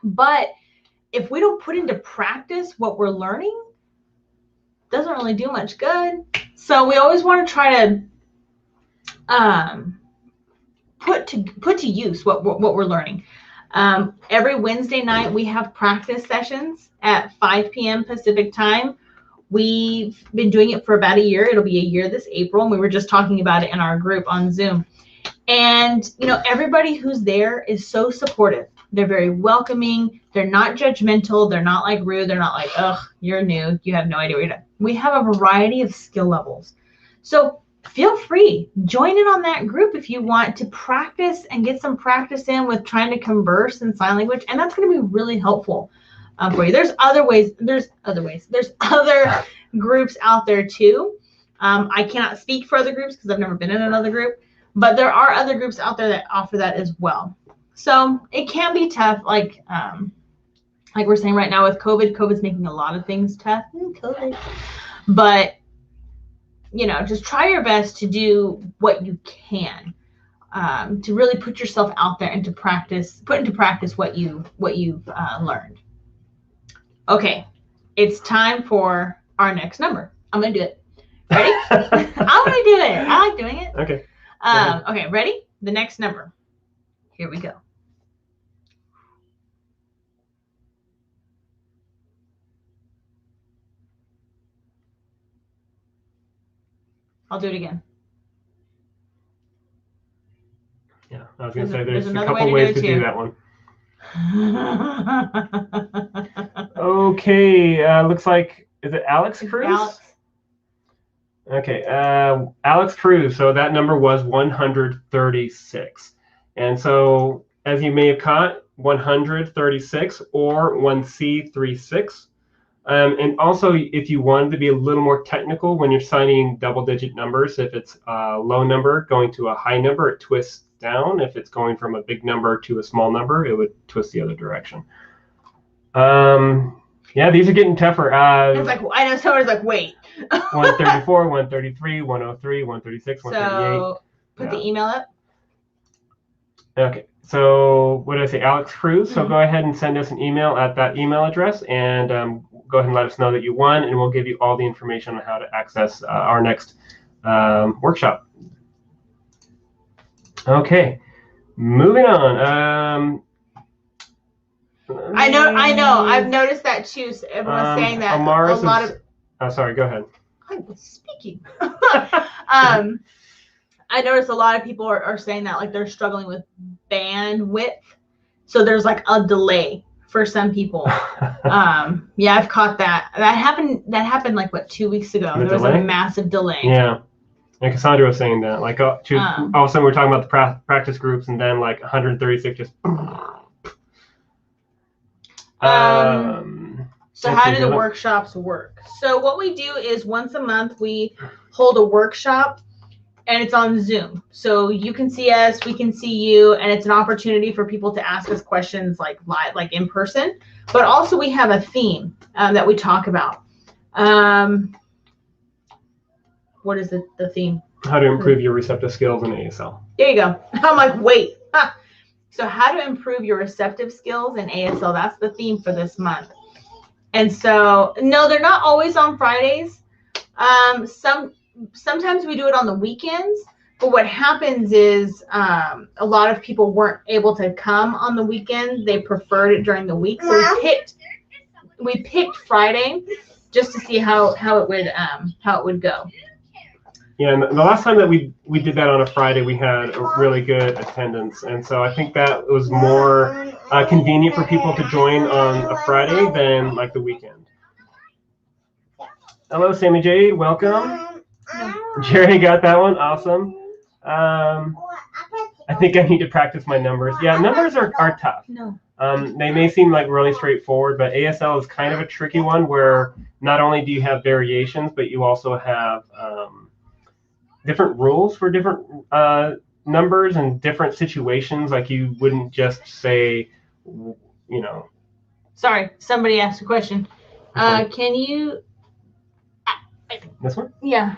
But if we don't put into practice what we're learning, it doesn't really do much good. So we always want to try to put to use what we're learning. Every Wednesday night we have practice sessions at 5 p.m. Pacific time. We've been doing it for about a year. It'll be a year this April, and we were just talking about it in our group on Zoom. And everybody who's there is so supportive. They're very welcoming. They're not judgmental. They're not like rude. They're not like, ugh, you're new, you have no idea what you're doing. We have a variety of skill levels. So feel free, join in on that group if you want to practice and get some practice in with trying to converse in sign language, and that's going to be really helpful for you. There's other ways. There's other groups out there too. I cannot speak for other groups because I've never been in another group, but there are other groups out there that offer that as well. So it can be tough, like we're saying right now with COVID. COVID's making a lot of things tough. COVID, but just try your best to do what you can to really put yourself out there and to put into practice what you've learned. Okay, it's time for our next number. I'm gonna do it. Ready? I'm gonna do it. I like doing it. Okay. Okay, ready? The next number. Here we go. I'll do it again. Yeah, I was gonna say there's a couple ways to do that one. Okay, looks like, is it Alex Cruz? Alex. Okay, Alex Cruz. So that number was 136, and so as you may have caught, 136 or 1C36. And also, if you wanted to be a little more technical when you're signing double-digit numbers, if it's a low number going to a high number, it twists down. If it's going from a big number to a small number, it would twist the other direction. Yeah, these are getting tougher. It's like, I know someone's like, wait. 134, 133, 103, 136, 138. So put the email up. Okay, so what did I say? Alex Cruz. So go ahead and send us an email at that email address, and go ahead and let us know that you won, and we'll give you all the information on how to access our next workshop. Okay, moving on. I know. I've noticed that too. So everyone's saying that Amaris a lot of. Oh, sorry. Go ahead. I was speaking. I noticed a lot of people are saying that, like, they're struggling with bandwidth. So there's like a delay for some people. Yeah, I've caught that. That happened like, what, 2 weeks ago. There was a massive delay. Yeah. And Cassandra was saying that. Like, all of a sudden we're talking about the practice groups, and then like 136 just. So how do the workshops work? So what we do is once a month we hold a workshop, and it's on Zoom. So you can see us, we can see you, and it's an opportunity for people to ask us questions like live, like in person. But also we have a theme that we talk about. What is the theme? How to improve your receptive skills in ASL. There you go. I'm like, wait. So how to improve your receptive skills in ASL. That's the theme for this month. And so, no, they're not always on Fridays. Sometimes we do it on the weekends. But what happens is a lot of people weren't able to come on the weekend. They preferred it during the week. So we picked Friday just to see how it would go. Yeah, and the last time that we did that on a Friday, we had a really good attendance, and so I think that was more convenient for people to join on a Friday than like the weekend. Hello, Sammy J. Welcome. Jerry got that one. Awesome. I think I need to practice my numbers. Yeah, numbers are tough. No. They may seem like really straightforward, but ASL is kind of a tricky one where not only do you have variations, but you also have different rules for different numbers and different situations. Like you wouldn't just say, you know. Sorry, somebody asked a question. Can you? This one? Yeah.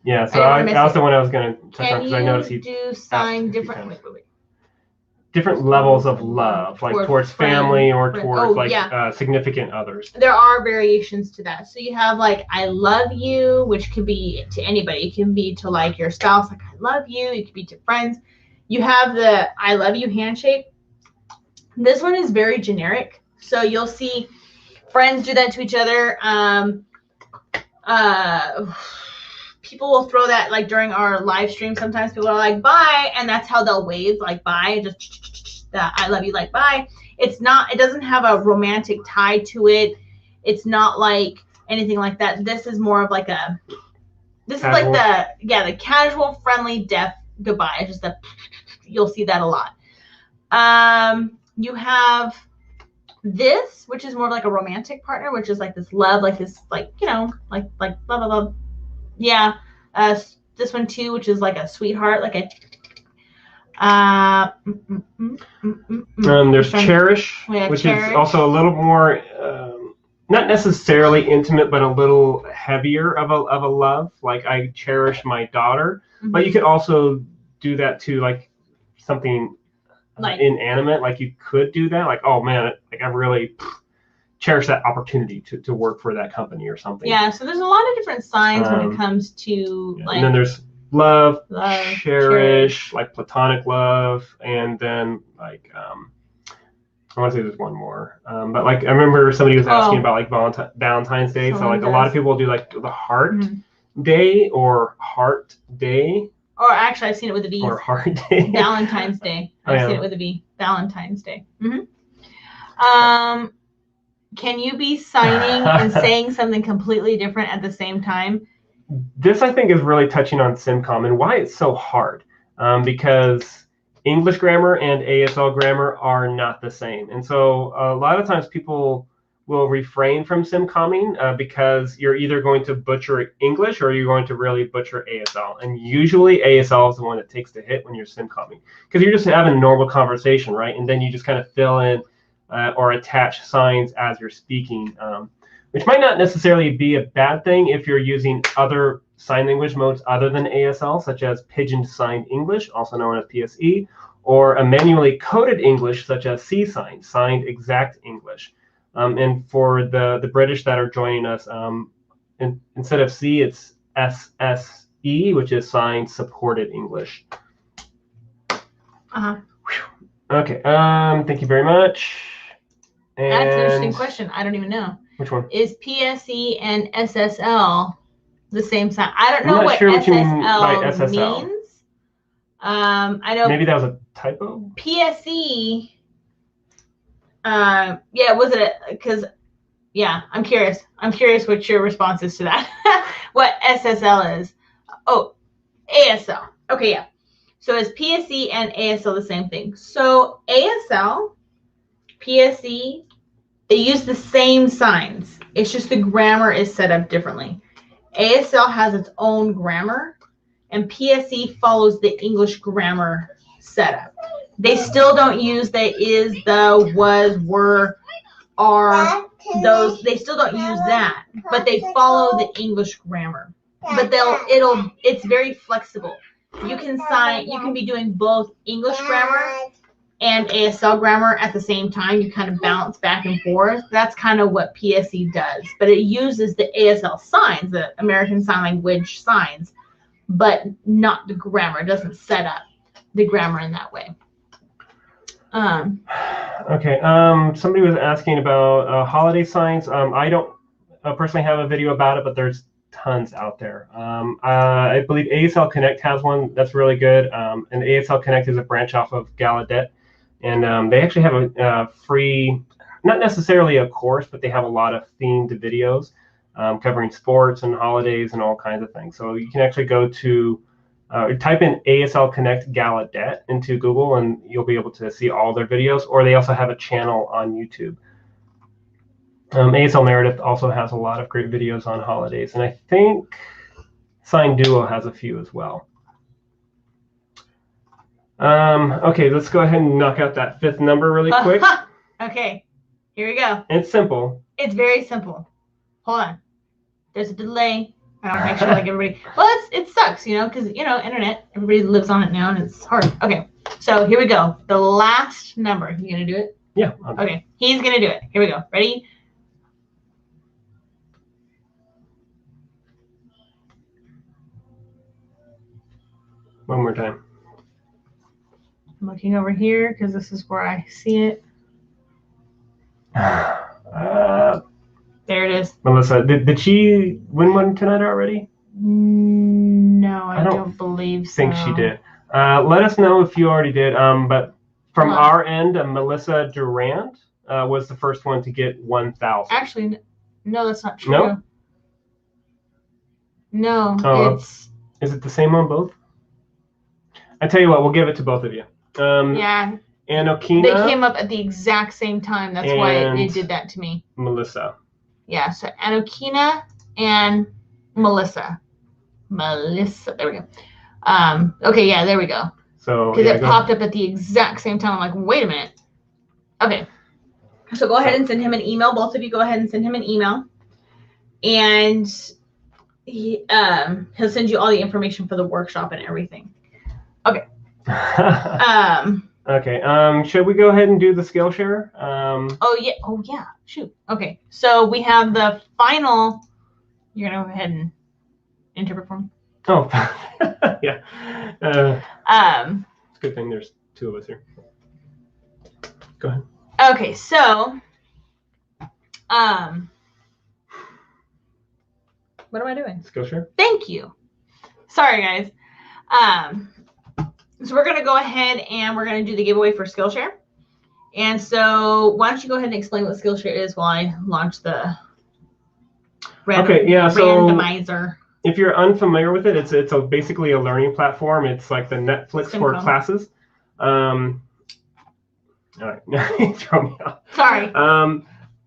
Yeah. So I also when I was going to touch on because I noticed you do sign different. Wait. Different levels of love, like towards family or towards significant others. There are variations to that. So you have like I love you, which could be to anybody. It can be to like your spouse, like I love you. It could be to friends. You have the I love you handshake. This one is very generic. So you'll see friends do that to each other. People will throw that like during our live stream. Sometimes people are like bye, and that's how they'll wave like bye, just that I love you like bye. It doesn't have a romantic tie to it. It's not like anything like that. This is more of like is like the casual, friendly, deaf goodbye. It's just you'll see that a lot. You have this, which is more like a romantic partner, which is like this love, like this, like, you know, like blah, blah, blah. Yeah. This one too, which is like a sweetheart, like a, there's cherish, which is also a little more, not necessarily intimate, but a little heavier of a love. Like I cherish my daughter, but you could also do that to like something like inanimate. Like you could do that. Like, oh man, like I really cherish that opportunity to work for that company or something. Yeah. So there's a lot of different signs when it comes to like. And then there's love, cherish, like platonic love, and then like I want to say there's one more, but like I remember somebody was asking about like Valentine's Day. So like a lot of people do like the heart day or heart day. Or actually, I've seen it with a V. Or heart day. Valentine's Day. I've seen it with a V. Valentine's Day. Can you be signing and saying something completely different at the same time? This, I think, is really touching on SIMCOM and why it's so hard. Because English grammar and ASL grammar are not the same. And so a lot of times people will refrain from SIMCOMing because you're either going to butcher English or you're going to really butcher ASL. And usually ASL is the one that takes the hit when you're SIMCOMing. Because you're just having a normal conversation, right? And then you just kind of fill in or attach signs as you're speaking, which might not necessarily be a bad thing if you're using other sign language modes other than ASL, such as Pigeon Signed English, also known as PSE, or a manually coded English, such as C sign, Signed Exact English. And for the British that are joining us, instead of C, it's SSE, which is Signed Supported English. Okay, thank you very much. And that's an interesting question. I don't even know. Which one? Is PSE and SSL the same sign? I don't know what sure SSL means. I know maybe that was a typo. PSE. Yeah, was it? Because yeah, I'm curious. I'm curious what your response is to that. What SSL is? Oh, ASL. Okay, yeah. So is PSE and ASL the same thing? So ASL, PSE, they use the same signs. It's just the grammar is set up differently. ASL has its own grammar, and PSE follows the English grammar setup. They still don't use the is, the, was, were, are, those. They still don't use that, but they follow the English grammar. But it's very flexible. You can be doing both English grammar and ASL grammar at the same time. You kind of bounce back and forth. That's kind of what PSE does. But it uses the ASL signs, the American Sign Language signs, but not the grammar. It doesn't set up the grammar in that way. Okay. Somebody was asking about holiday signs. I don't personally have a video about it, but there's tons out there. I believe ASL Connect has one that's really good. And ASL Connect is a branch off of Gallaudet. And they actually have a free, not necessarily a course, but they have a lot of themed videos covering sports and holidays and all kinds of things. So you can actually go to type in ASL Connect Gallaudet into Google, and you'll be able to see all their videos. Or they also have a channel on YouTube. ASL Meredith also has a lot of great videos on holidays, and I think Sign Duo has a few as well. Okay, let's go ahead and knock out that 5th number really quick. Okay, here we go. It's simple. It's very simple. Hold on. There's a delay. I want to make sure like everybody. Well, it sucks, you know, because internet. Everybody lives on it now, and it's hard. Okay, so here we go. The last number. You gonna do it? Yeah. Okay, he's gonna do it. Here we go. Ready? One more time. I'm looking over here because this is where I see it. There it is. Melissa, did she win one tonight already? No, I don't believe so. Think she did. Let us know if you already did. But from our end, Melissa Durant was the first one to get 1,000. Actually, no, that's not true. No? No, it's... Is it the same on both? I tell you what, we'll give it to both of you. Yeah. And Okina. They came up at the exact same time. That's why it did that to me. Melissa. Yeah, so Anokina and Melissa. There we go. Okay, yeah, there we go. So because it popped up at the exact same time. I'm like, wait a minute. Okay. So go ahead and send him an email. Both of you go ahead and send him an email. And he'll send you all the information for the workshop and everything. Okay. Okay. Should we go ahead and do the Skillshare? Oh yeah. Shoot. Okay. So we have the final. You're gonna go ahead and interpret for me. Oh. Yeah. It's a good thing there's 2 of us here. Go ahead. Okay. So. What am I doing? Skillshare. Thank you. Sorry, guys. So we're going to go ahead and we're going to do the giveaway for Skillshare. And so why don't you go ahead and explain what Skillshare is while I launch the randomizer. If you're unfamiliar with it, it's basically a learning platform. It's like the Netflix SIMCOM. for classes. All right, you throw me off. Sorry.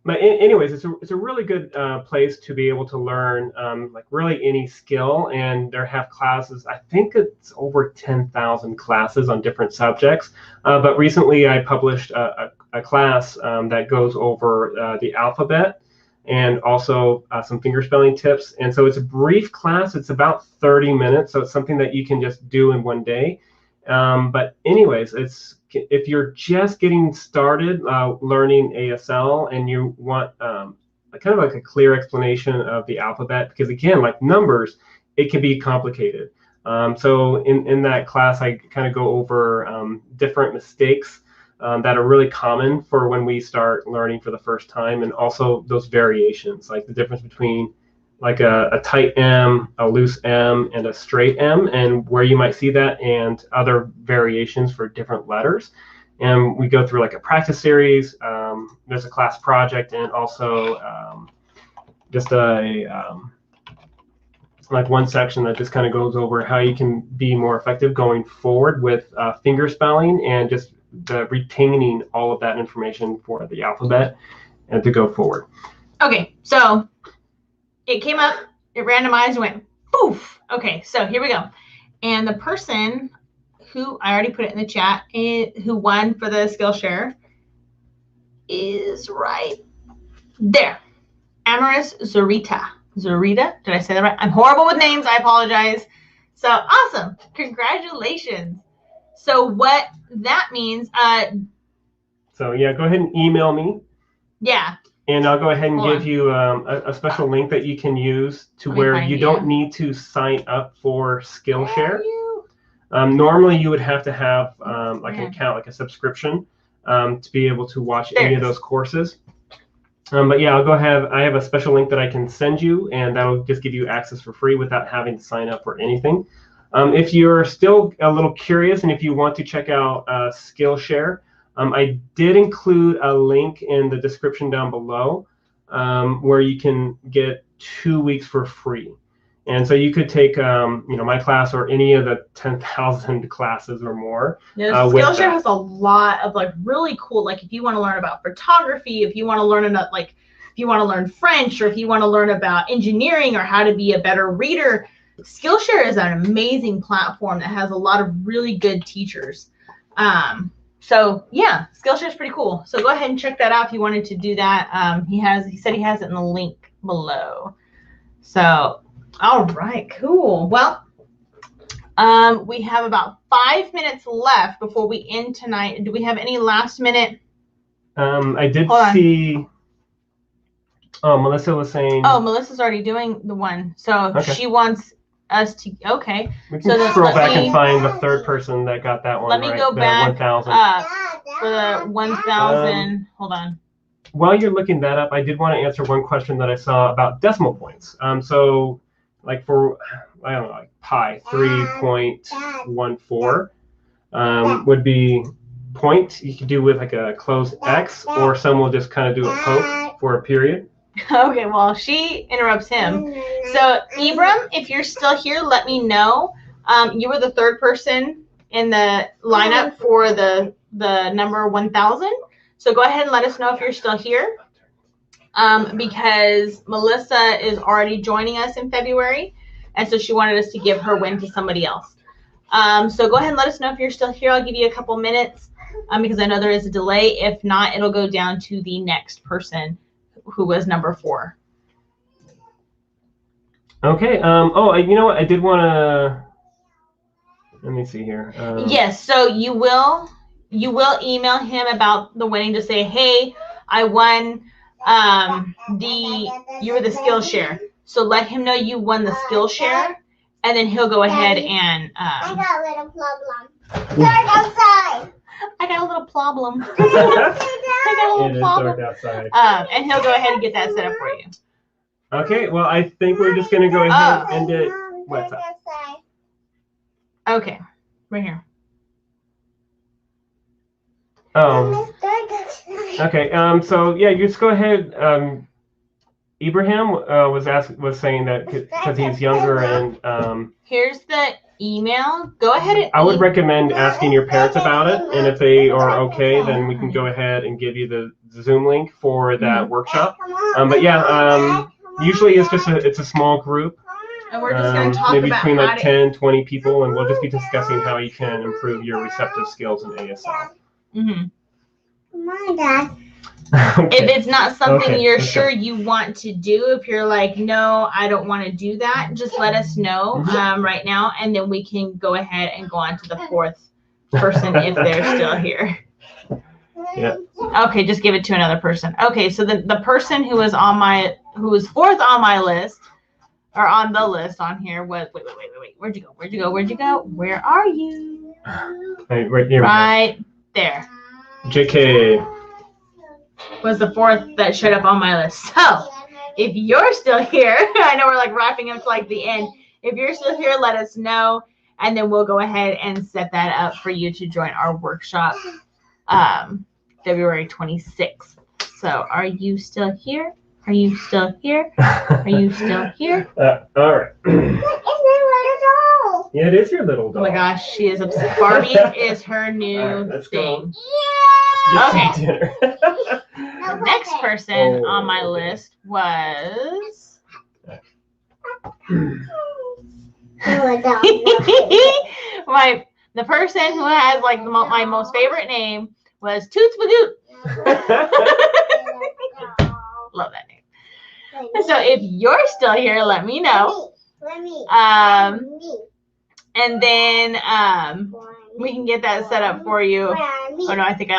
But anyways, it's a really good place to be able to learn like really any skill, and they have classes. I think it's over 10,000 classes on different subjects. But recently, I published a class that goes over the alphabet and also some fingerspelling tips. And so it's a brief class. It's about 30 minutes, so it's something that you can just do in one day. But anyways, if you're just getting started learning ASL and you want kind of like a clear explanation of the alphabet, because again, like numbers, it can be complicated. So in that class, I kind of go over different mistakes that are really common for when we start learning for the first time, and also those variations, like the difference between like a tight M, a loose M, and a straight M, and where you might see that, and other variations for different letters. And we go through like a practice series. There's a class project, and also just like one section that just kind of goes over how you can be more effective going forward with finger spelling and just retaining all of that information for the alphabet and to go forward. Okay, so it came up, it randomized, went poof. Okay, so here we go. And the person who, I already put it in the chat, who won for the Skillshare is right there. Amaris Zurita. Zurita? Did I say that right? I'm horrible with names. I apologize. So awesome. Congratulations. So what that means. So yeah, go ahead and email me. Yeah. And I'll go ahead and give you a special link that you can use to where you don't need to sign up for Skillshare. Normally, you would have to have like an account, like a subscription, to be able to watch any of those courses. But yeah, I'll go ahead. I have a special link that I can send you, and that'll just give you access for free without having to sign up for anything. If you're still a little curious and if you want to check out Skillshare, I did include a link in the description down below where you can get 2 weeks for free. And so you could take, my class or any of the 10,000 classes or more. Yeah, Skillshare has a lot of like really cool, like if you want to learn about photography, if you want to learn about if you want to learn French, or if you want to learn about engineering or how to be a better reader, Skillshare is an amazing platform that has a lot of really good teachers. So yeah, Skillshare is pretty cool. So go ahead and check that out if you wanted to do that. He said he has it in the link below. So. All right, cool. Well, we have about 5 minutes left before we end tonight. Do we have any last minute? I did see. Oh, Melissa was saying. Oh, Melissa's already doing the one. So she wants us to. Okay. We can scroll back and find the third person that got that one. Let me go back 1,000. For the 1,000. Hold on. While you're looking that up, I did want to answer one question that I saw about decimal points. So. Like for, I don't know, like pi 3.14 would be point. You could do with like a closed X, or some will just kind of do a poke for a period. Okay, well, she interrupts him. So, Ibram, if you're still here, let me know. You were the third person in the lineup for the number 1,000. So go ahead and let us know if you're still here. Because Melissa is already joining us in February, and so she wanted us to give her win to somebody else. So go ahead and let us know if you're still here. I'll give you a couple minutes because I know there is a delay. If not, it'll go down to the next person who was number 4. Okay. Oh, you know what? I did want to. Let me see here. Yes. So you will email him about the winning to say, hey, I won. You were the Skillshare, so let him know you won the Skillshare, and then he'll go ahead and I got a little problem. Dark outside. I got a little problem. It is dark outside. And he'll go ahead and get that set up for you. Okay, well, I think we're just gonna go ahead and end it. What's up? Okay, right here. Oh. Okay. So yeah, you just go ahead. Ibrahim was saying that because he's younger and. Here's the email. Go ahead and. I would recommend asking your parents about it, and if they are okay, then we can go ahead and give you the Zoom link for that workshop. But yeah, usually it's a small group. And we're just going to talk maybe about between like 10, 20 people, and we'll just be discussing how you can improve your receptive skills in ASL. Mm-hmm. Come on, Dad. Okay. If it's not something you're sure you want to do, if you're like, no, I don't want to do that, just let us know right now, and then we can go ahead and go on to the 4th person if they're still here. Yeah. Okay, just give it to another person. Okay, so the person who was 4th on my list, or on the list on here was wait. Where'd you go? Where are you? Right here. Right there. JK. Was the 4th that showed up on my list. So, if you're still here, I know we're like wrapping up to like the end. If you're still here, let us know, and then we'll go ahead and set that up for you to join our workshop February 26th. So, are you still here? Are you still here? Are you still here? All right. It's my little doll. Yeah, it is your little doll. Oh my gosh, she is obsessed. Barbie is her new thing. Okay. The next person on my list was the person who has like my most favorite name was Toots Magoot. Love that name. So if you're still here, let me know. And then we can get that set up for you. Oh no, I think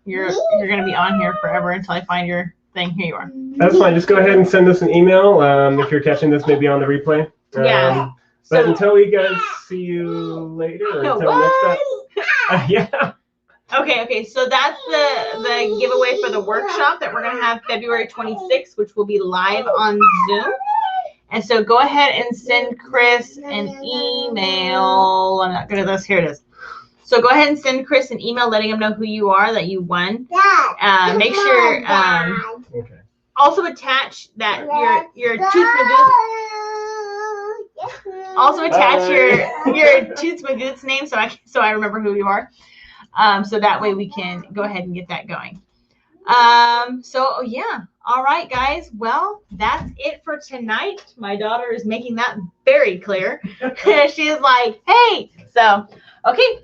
you're gonna be on here forever until I find your thing. Here you are. That's fine. Just go ahead and send us an email if you're catching this maybe on the replay. Yeah. But until we guys see you later, or until next time. Yeah. Okay. So that's the giveaway for the workshop that we're gonna have February 26th, which will be live on Zoom. And so go ahead and send Chris an email. I'm not good at this. Here it is. So go ahead and send Chris an email letting him know who you are, that you won. Make sure also attach that your Tooth Magoot. also attach Bye. your Toots Magoots name so I remember who you are. So that way we can go ahead and get that going. So yeah. All right, guys. Well, that's it for tonight. My daughter is making that very clear. She is like, hey. So, okay.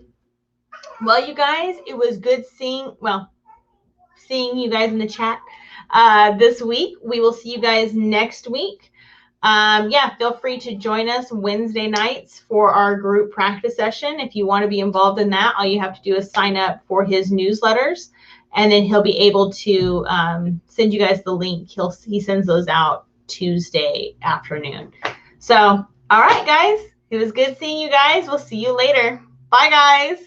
Well, you guys, it was good seeing you guys in the chat this week. We will see you guys next week. Yeah, feel free to join us Wednesday nights for our group practice session. If you want to be involved in that, all you have to do is sign up for his newsletters, and then he'll be able to send you guys the link. He sends those out Tuesday afternoon. So, all right, guys, it was good seeing you guys. We'll see you later. Bye, guys.